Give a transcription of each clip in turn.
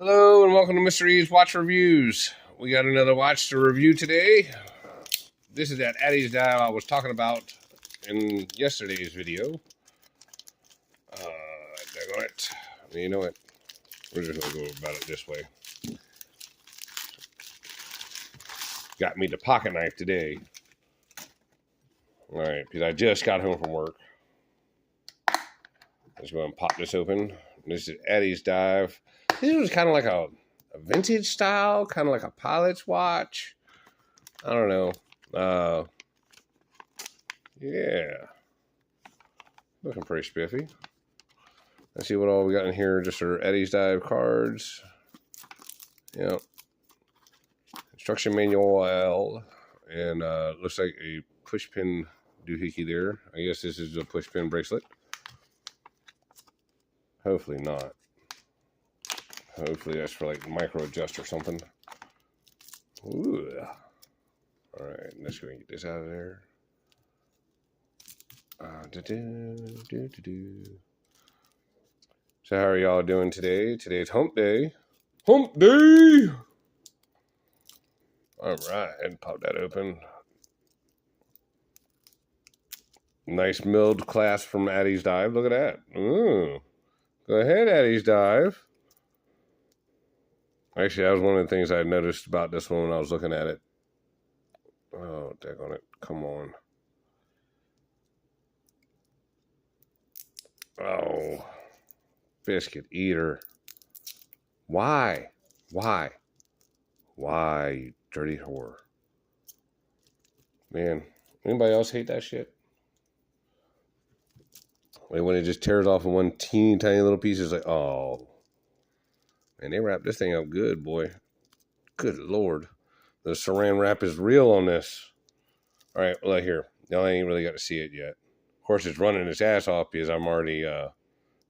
Hello and welcome to Mr. E's Watch Reviews. We got another watch to review today. This is that Addiesdive I was talking about in yesterday's video. Daggone it. You know what? We're just going to go about it this way. Got me the pocket knife today. Alright, because I just got home from work. Let's go and pop this open. This is Addiesdive. This was kind of like a vintage style, kind of like a pilot's watch. I don't know. Yeah. Looking pretty spiffy. Let's see what all we got in here. Just our Addiesdive cards. Yep. Instruction manual. And looks like a push pin doohickey there. I guess this is a push pin bracelet. Hopefully not. Hopefully that's for like micro adjust or something. Ooh. Alright, let's go and get this out of there. So how are y'all doing today? Today's hump day. Hump day! Alright, pop that open. Nice milled clasp from Addiesdive. Look at that. Ooh. Go ahead, Addiesdive. Actually, that was one of the things I noticed about this one when I was looking at it. Oh, daggone it. Come on. Oh. Biscuit eater. Why? Why? Why, you dirty whore? Man, anybody else hate that shit? Like when it just tears off in one teeny tiny little piece, it's like, oh. Man, they wrap this thing up good, boy. Good Lord. The saran wrap is real on this. All right, well, here. Y'all ain't really got to see it yet. Of course, it's running its ass off because I'm already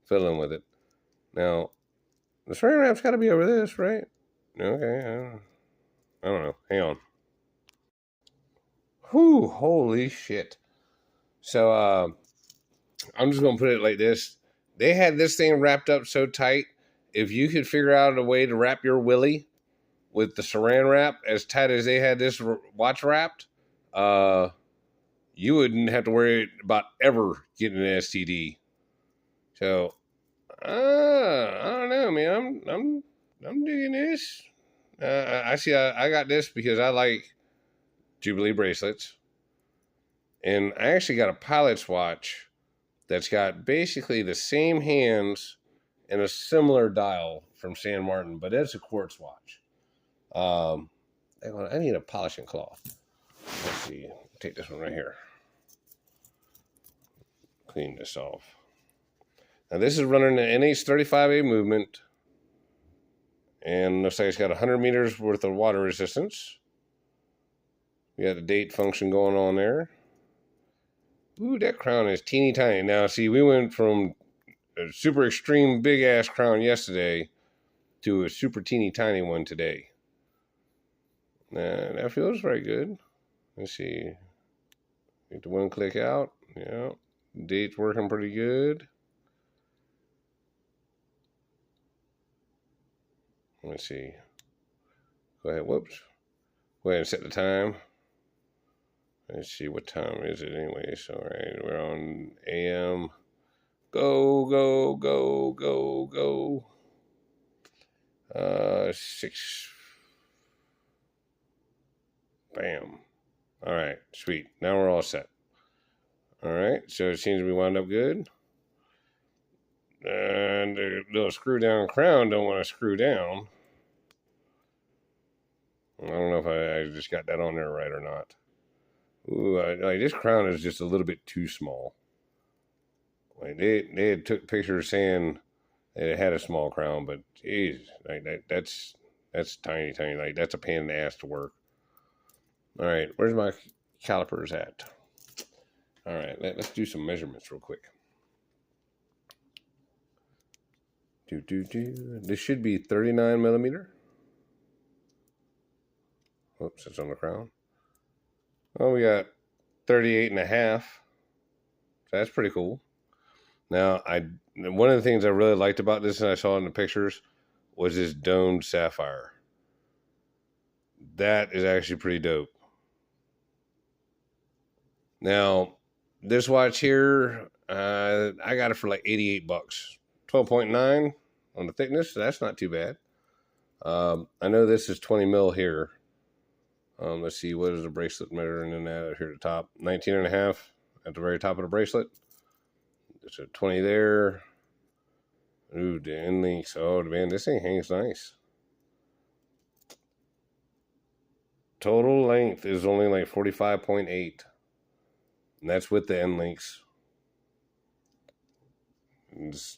fiddling with it. Now, the saran wrap's got to be over this, right? Okay, I don't know. Hang on. Whew, holy shit. So, I'm just going to put it like this. They had this thing wrapped up so tight, if you could figure out a way to wrap your willy with the saran wrap as tight as they had this watch wrapped, you wouldn't have to worry about ever getting an STD. So, I don't know, man. I'm digging this. I got this because I like Jubilee bracelets, and I actually got a pilot's watch that's got basically the same hands and a similar dial from San Martin, but it's a quartz watch. I need a polishing cloth. Let's see. Take this one right here. Clean this off. Now this is running the NH35A movement, and looks like it's got 100 meters worth of water resistance. We got the date function going on there. Ooh, that crown is teeny tiny. Now, see, we went from a super extreme big ass crown yesterday to a super teeny tiny one today. That feels very good. Let's see. Get the one click out. Yeah. Date's working pretty good. Let's see. Go ahead. Whoops. Go ahead and set the time. Let's see, what time is it anyway? So, all right, we're on AM. Go, go, go, go, go. 6. Bam. All right, sweet. Now we're all set. All right, so it seems we wound up good. And the little screw down crown don't want to screw down. I don't know if I just got that on there right or not. Ooh, like this crown is just a little bit too small. Like they had took pictures saying it had a small crown, but geez, like that's tiny. Like that's a pain in the ass to work. All right, where's my calipers at? All right, let's do some measurements real quick. This should be 39 millimeter. Oops, it's on the crown. Oh, we got 38.5. So that's pretty cool. Now, one of the things I really liked about this, and I saw in the pictures, was this domed sapphire. That is actually pretty dope. Now, this watch here, I got it for like 88 bucks. 12.9 on the thickness. So that's not too bad. I know this is 20 mil here. Let's see, what is the bracelet measuring in that here at the top? 19 and a half at the very top of the bracelet. There's a 20 there. Ooh, the end links. Oh, man, this thing hangs nice. Total length is only like 45.8. And that's with the end links. Let's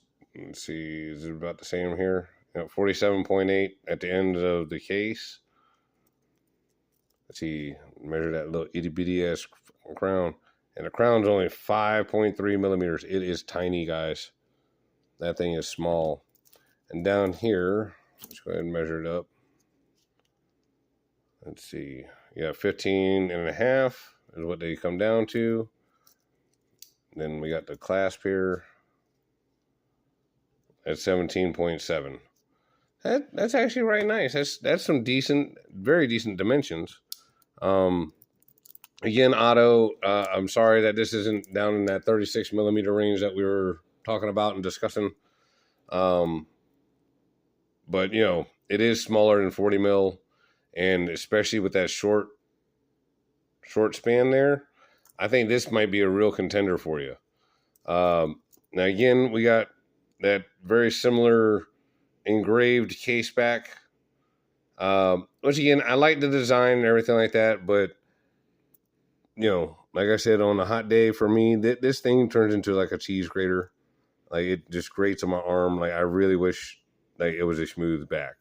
see, is it about the same here? 47.8 at the end of the case. Let's see, measure that little itty bitty ass crown. And the crown's only 5.3 millimeters. It is tiny, guys. That thing is small. And down here, let's go ahead and measure it up. Let's see. Yeah, 15 and a half is what they come down to. Then we got the clasp here at 17.7. That's actually right nice. That's some decent, very decent dimensions. Again, Otto, I'm sorry that this isn't down in that 36 millimeter range that we were talking about and discussing. But you know, it is smaller than 40 mil, and especially with that short span there, I think this might be a real contender for you. Now again, we got that very similar engraved case back. Which again, I like the design and everything like that, but you know, like I said, on a hot day for me, this thing turns into like a cheese grater. Like it just grates on my arm. Like I really wish like it was a smooth back.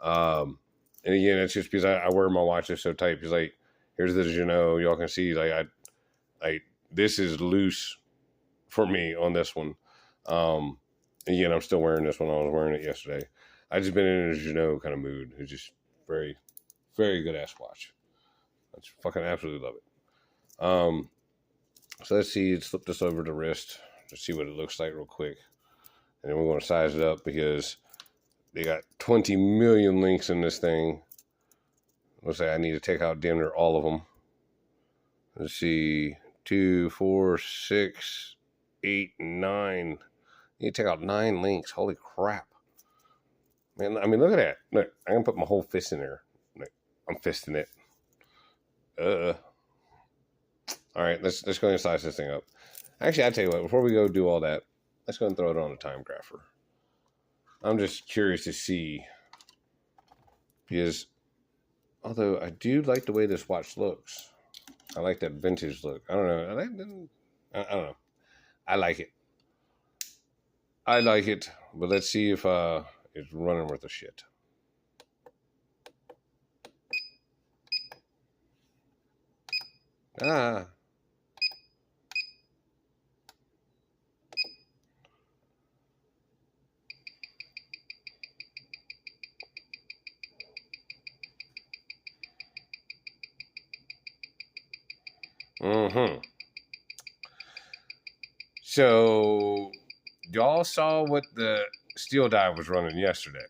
And again, it's just because I wear my watches so tight. Because like, here's the Janot. Y'all can see like this is loose for me on this one. Again, I'm still wearing this one. I was wearing it yesterday. I just been in a Janot kind of mood. It's just very, very good ass watch. I just fucking absolutely love it. So let's see. Let's flip this over the wrist to see what it looks like real quick, and then we're going to size it up because they got 20 million links in this thing. Looks like I need to take out damn near all of them. Let's see, 2, 4, 6, 8, 9. I need to take out 9 links. Holy crap, man! I mean, look at that. Look, I can put my whole fist in there. Look, I'm fisting it. All right, let's go ahead and size this thing up. Actually, I tell you what, before we go do all that, let's go and throw it on a time grapher. I'm just curious to see, because although I do like the way this watch looks, I like that vintage look. I don't know. I don't know. I like it. I like it, but let's see if it's running worth a shit. Ah. So, y'all saw what the steel dive was running yesterday.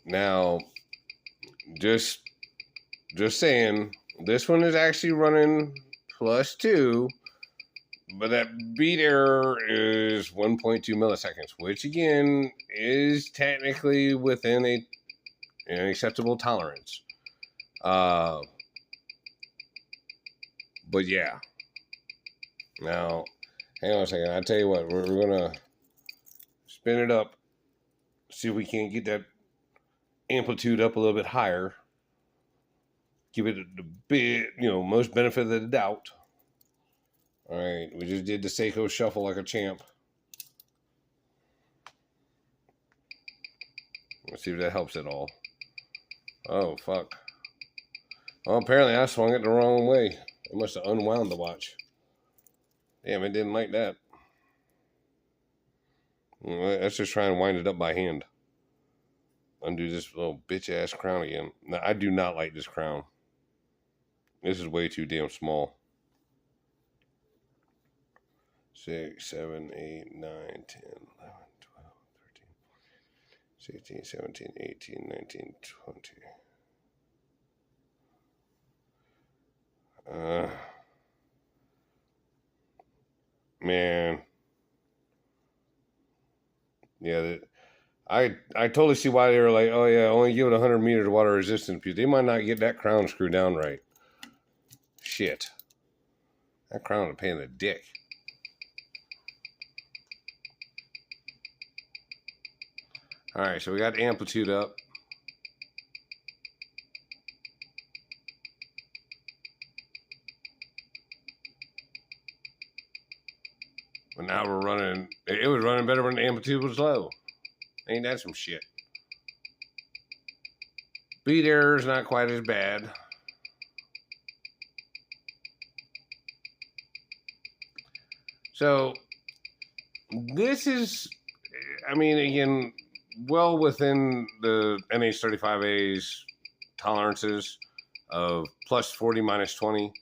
Now, just saying, this one is actually running +2, but that beat error is 1.2 milliseconds, which again is technically within an acceptable tolerance. But yeah. Now, hang on a second. I tell you what, we're gonna spin it up, see if we can't get that amplitude up a little bit higher. Give it the bit, most benefit of the doubt. All right, we just did the Seiko shuffle like a champ. Let's see if that helps at all. Oh, fuck. Well, apparently I swung it the wrong way. I must have unwound the watch. Damn, it didn't like that. Let's just try and wind it up by hand. Undo this little bitch-ass crown again. Now, I do not like this crown. This is way too damn small. 6, 7, 8, 9, 10, 11, 12, 13, 16, 17, 18, 19, 20. Man. Yeah, I totally see why they were like, oh yeah, only give it 100 meters of water resistance, because they might not get that crown screwed down right. Shit. That crown is a pain in the dick. Alright, so we got the amplitude up. But now we're running, it was running better when the amplitude was low. Ain't that some shit? Beat error is not quite as bad. So, this is, I mean, again, well within the NH35A's tolerances of plus 40, minus 20.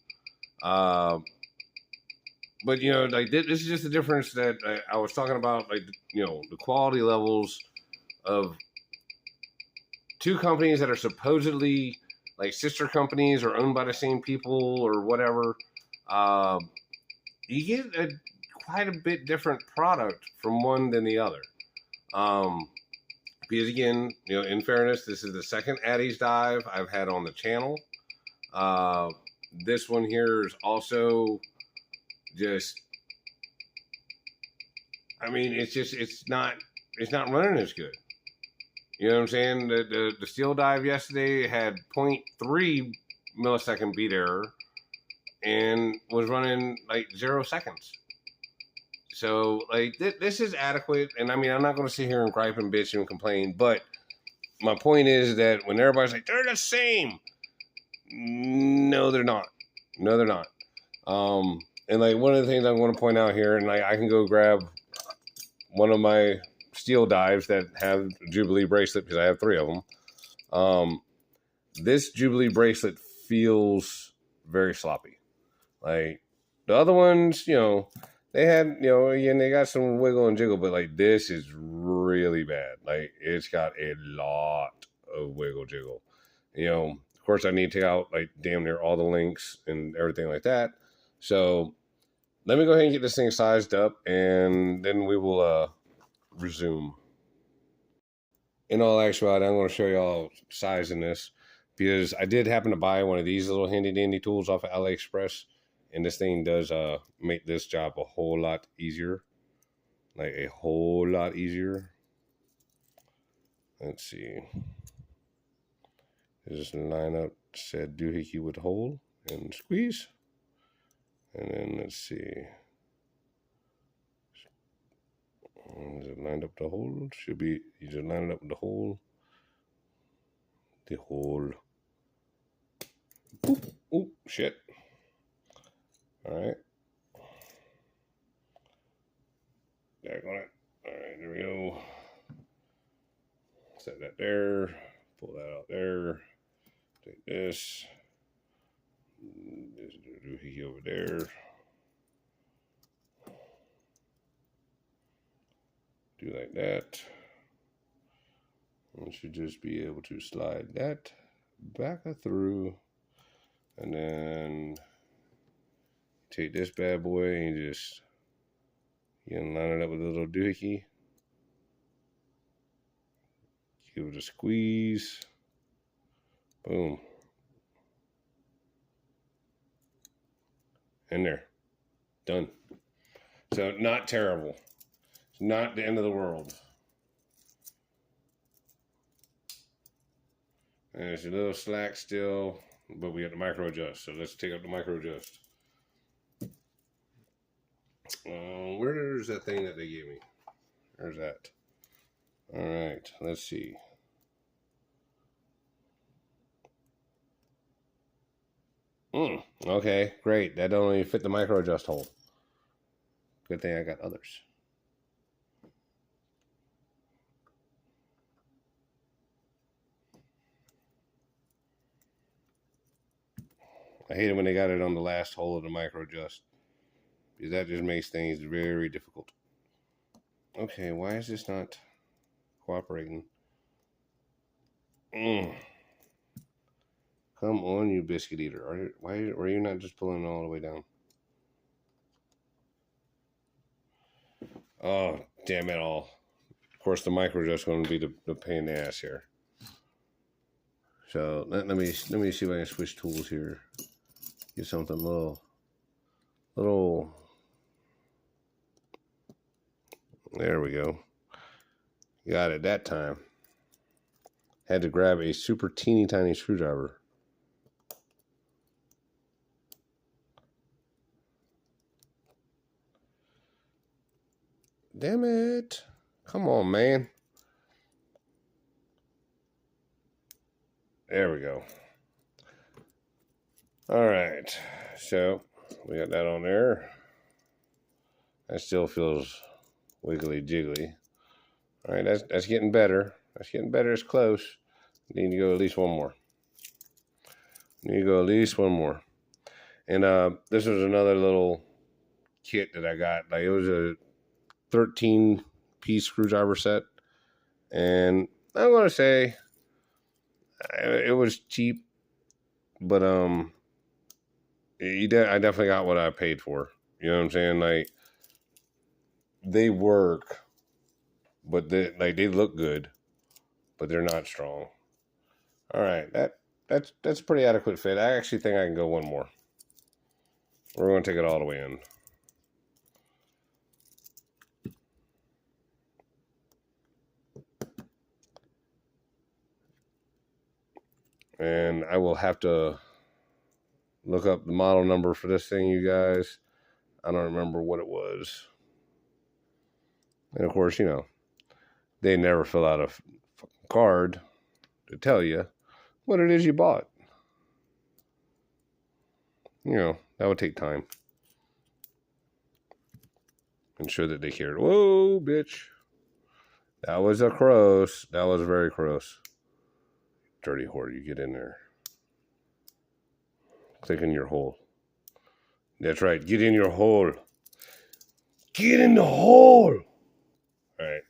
But, you know, like, this is just the difference that I was talking about, like, you know, the quality levels of two companies that are supposedly, like, sister companies or owned by the same people or whatever. You get quite a bit different product from one than the other. Because, again, you know, in fairness, this is the second Addiesdive I've had on the channel. This one here is also just, I mean, it's not running as good. You know what I'm saying? The steel dive yesterday had 0.3 millisecond beat error and was running like 0 seconds. So, like, this is adequate. And I mean, I'm not going to sit here and gripe and bitch and complain, but my point is that when everybody's like, they're the same, no, they're not. No, they're not. And like, one of the things I want to point out here, and like, I can go grab one of my steel dives that have Jubilee bracelet, because I have 3 of them. This Jubilee bracelet feels very sloppy. Like, the other ones, you know, they had, you know, again, they got some wiggle and jiggle, but like, this is really bad. Like, it's got a lot of wiggle jiggle. You know, of course, I need to take out like damn near all the links and everything like that. So let me go ahead and get this thing sized up, and then we will resume. In all actuality, I'm going to show y'all sizing this, because I did happen to buy one of these little handy dandy tools off of AliExpress, and this thing does make this job a whole lot easier. Like, a whole lot easier. Let's see. Just line up said doohickey with hole and squeeze. And then let's see. Is it lined up the hole? Should be, you just line it up with the hole. The hole. Oop, oop, shit. Alright. Back on it. Alright, there we go. Set that there. Pull that out there. Take this. This doohickey over there. Do like that. We should just be able to slide that back through, and then take this bad boy and just, you know, line it up with a little doohickey. Give it a squeeze. Boom. And there. Done. So, not terrible. It's not the end of the world. And there's a little slack still, but we got the micro adjust. So let's take up the micro adjust. Where's that thing that they gave me? There's that. All right, let's see. Okay, great. That don't even fit the micro adjust hole. Good thing I got others. I hate it when they got it on the last hole of the micro adjust. because that just makes things very difficult. Okay, why is this not cooperating? Come on, you biscuit eater. Why are you not just pulling it all the way down? Oh, damn it all. Of course, the micro is just going to be the pain in the ass here. So let me see if I can switch tools here. Get something little. There we go. Got it that time. Had to grab a super teeny tiny screwdriver. Damn it. Come on, man. There we go. All right. So we got that on there. That still feels wiggly jiggly. All right, that's getting better. That's getting better. It's close. Need to go at least one more. And this was another little kit that I got. Like, it was a 13-piece screwdriver set, and I'm gonna say it was cheap, but I definitely got what I paid for. You know what I'm saying? Like, they work, but they look good, but they're not strong. All right, that's pretty adequate fit. I actually think I can go one more. We're going to take it all the way in. And I will have to look up the model number for this thing, you guys. I don't remember what it was. And of course, you know, they never fill out a card to tell you what it is you bought. You know, that would take time. Ensure that they cared. Whoa, bitch. That was a gross. That was very gross. Dirty whore, you get in there. Click in your hole. That's right. Get in your hole. Get in the hole. All right.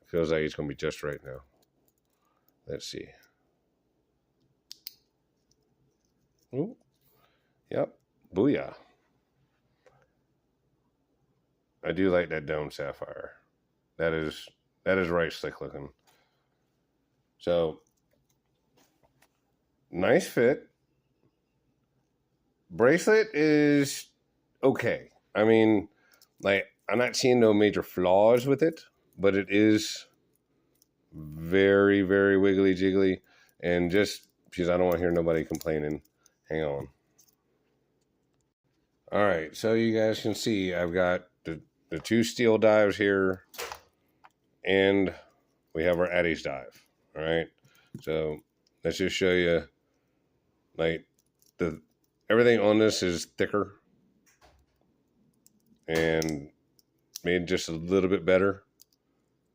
Feels like it's going to be just right now. Let's see. Ooh. Yep. Booyah. I do like that dome sapphire. That is right slick looking. So, nice fit. Bracelet is okay. I mean, like, I'm not seeing no major flaws with it, but it is very, very wiggly jiggly. And just because I don't want to hear nobody complaining, hang on. All right, so you guys can see I've got the two steel dives here, and we have our Addiesdive. All right, so let's just show you, like, everything on this is thicker and made just a little bit better.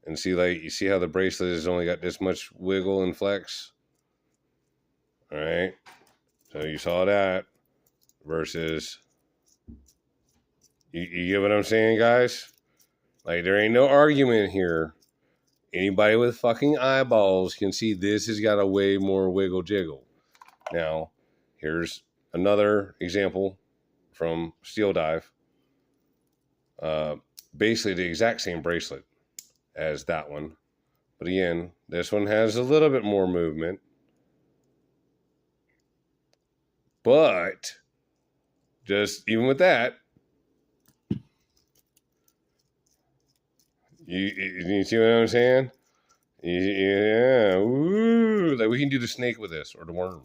And see, like, you see how the bracelet has only got this much wiggle and flex. All right, so you saw that versus. You get what I'm saying, guys? Like, there ain't no argument here. Anybody with fucking eyeballs can see this has got a way more wiggle jiggle. Now, here's another example from Steel Dive. Basically the exact same bracelet as that one. But again, this one has a little bit more movement. But just even with that, you see what I'm saying? Yeah, ooh, like, we can do the snake with this, or the worm.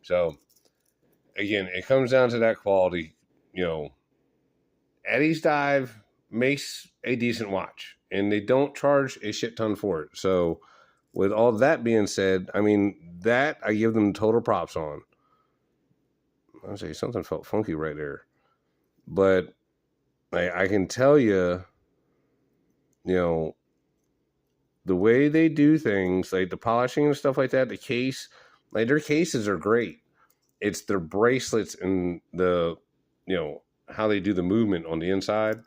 So, again, it comes down to that quality. You know, Addiesdive makes a decent watch, and they don't charge a shit ton for it. So, with all that being said, I mean, that I give them total props on. I would say something felt funky right there. But I can tell you, you know, the way they do things, like the polishing and stuff like that, the case, like, their cases are great. It's their bracelets and the, you know, how they do the movement on the inside,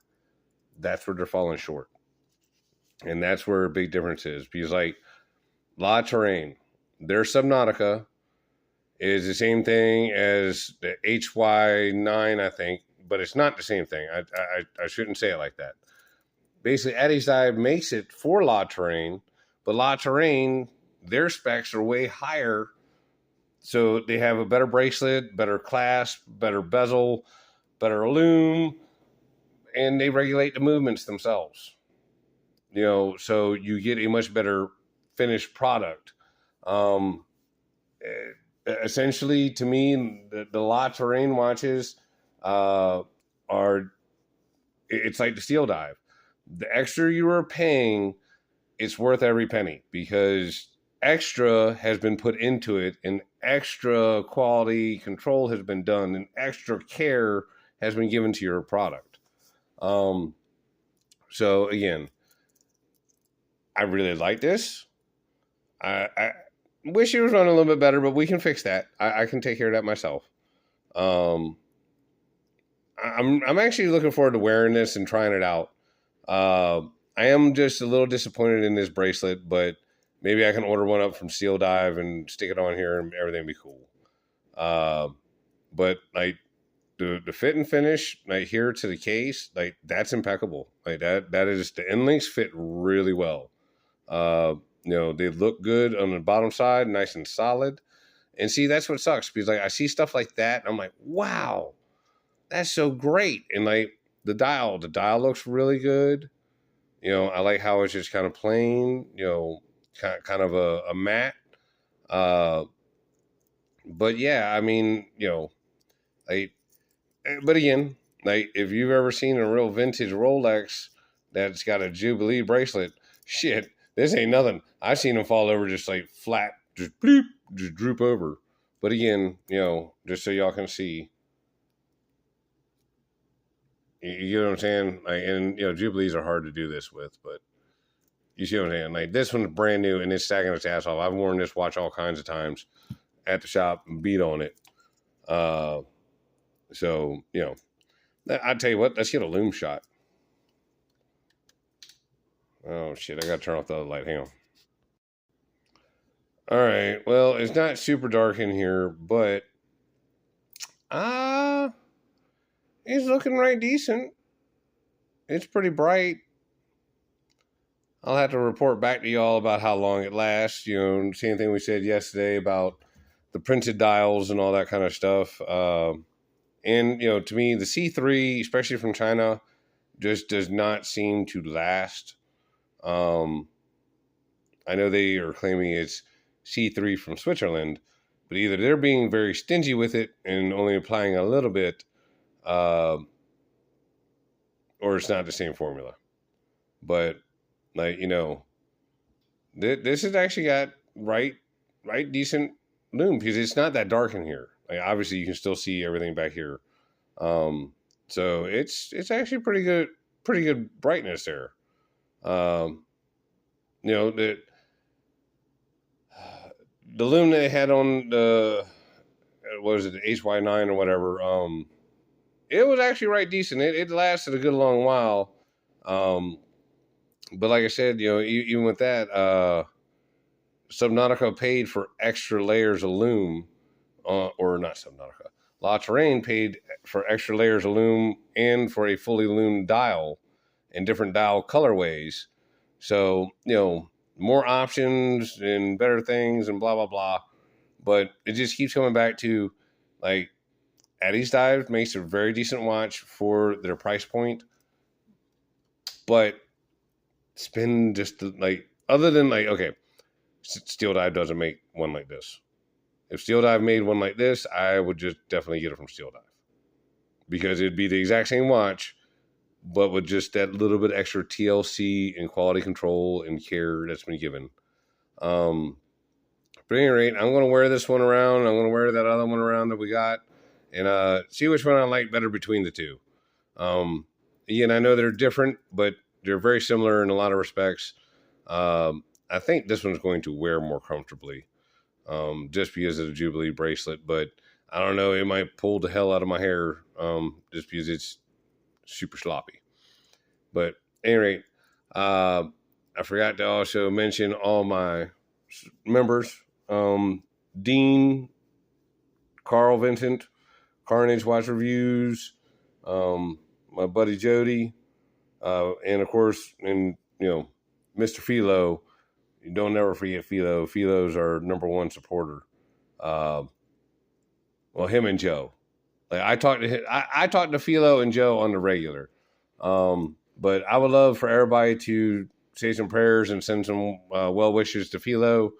that's where they're falling short. And that's where a big difference is. Because like La Terrain, their Subnautica is the same thing as the HY9, I think, but it's not the same thing. I shouldn't say it like that. Basically, Addiesdive makes it for La Terrain, but La Terrain, their specs are way higher. So they have a better bracelet, better clasp, better bezel, better lume, and they regulate the movements themselves. So you get a much better finished product. Essentially, to me, the La Terrain watches are, it's like the Steel Dive. The extra you are paying, it's worth every penny, because extra has been put into it, and extra quality control has been done, and extra care has been given to your product. So again, I really like this. I wish it was running a little bit better, but we can fix that. I can take care of that myself. I'm actually looking forward to wearing this and trying it out. I am just a little disappointed in this bracelet, but maybe I can order one up from Steel Dive and stick it on here and everything will be cool. But like the fit and finish, like here to the case, like that's impeccable. Like that is, the end links fit really well. They look good on the bottom side, nice and solid. And see, that's what sucks, because like I see stuff like that and I'm like, wow, that's so great. And like the dial looks really good. I like how it's just kind of plain, kind of a matte. But yeah, I mean, but again, like if you've ever seen a real vintage Rolex that's got a Jubilee bracelet, shit, this ain't nothing. I've seen them fall over just like flat, just bloop, just droop over. But again, just so y'all can see, you know what I'm saying? Like, and Jubilees are hard to do this with, but you see what I'm saying? Like this one's brand new and it's sagging its ass off. I've worn this watch all kinds of times at the shop and beat on it. So I tell you what, let's get a Lume shot. Oh shit, I gotta turn off the other light. Hang on. All right, well, it's not super dark in here, but it's looking right decent. It's pretty bright. I'll have to report back to y'all about how long it lasts. Same thing we said yesterday about the printed dials and all that kind of stuff. And to me, the C3, especially from China, just does not seem to last. I know they are claiming it's C3 from Switzerland, but either they're being very stingy with it and only applying a little bit, or it's not the same formula. But like, this has actually got right decent lume, because it's not that dark in here. Like, obviously you can still see everything back here. So it's actually pretty good brightness there. The lume they had on the, what was it, the HY9 or whatever, it was actually right decent. It lasted a good long while. But like I said, even with that, Subnautica paid for extra layers of lume, or not Subnautica. La Terrain paid for extra layers of lume and for a fully lumed dial and different dial colorways. So, more options and better things and blah, blah, blah. But it just keeps coming back to, like, Addiesdive makes a very decent watch for their price point. But spend just, like, other than, like, okay, Steel Dive doesn't make one like this. If Steel Dive made one like this, I would just definitely get it from Steel Dive. Because it'd be the exact same watch, but with just that little bit extra TLC and quality control and care that's been given. But at any rate, I'm going to wear this one around. I'm going to wear that other one around that we got, and see which one I like better between the two. Again, I know they're different, but they're very similar in a lot of respects. I think this one's going to wear more comfortably, just because of the Jubilee bracelet. But I don't know, it might pull the hell out of my hair just because it's super sloppy. But at any rate, I forgot to also mention all my members. Dean, Carl Vincent, Carnage Watch Reviews, my buddy Jody, and of course, Mr. Philo. You don't ever forget Philo. Philo's our number one supporter. Well, him and Joe. Like I talked to Philo and Joe on the regular. But I would love for everybody to say some prayers and send some well wishes to Philo.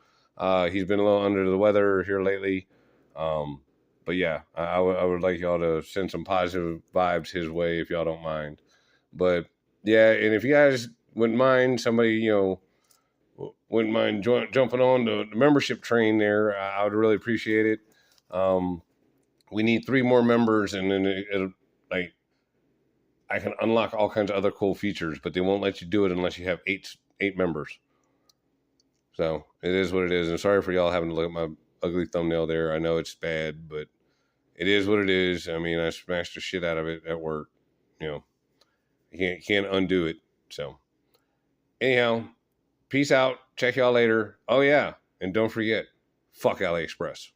He's been a little under the weather here lately. But yeah, I would like y'all to send some positive vibes his way if y'all don't mind. But yeah, and if you guys wouldn't mind, somebody, wouldn't mind jumping on the membership train there, I would really appreciate it. We need 3 more members, and then it'll like I can unlock all kinds of other cool features, but they won't let you do it unless you have eight members. So it is what it is. And sorry for y'all having to look at my ugly thumbnail there. I know it's bad, but it is what it is. I mean, I smashed the shit out of it at work. You can't undo it. So anyhow, peace out. Check y'all later. Oh yeah, and don't forget, fuck AliExpress.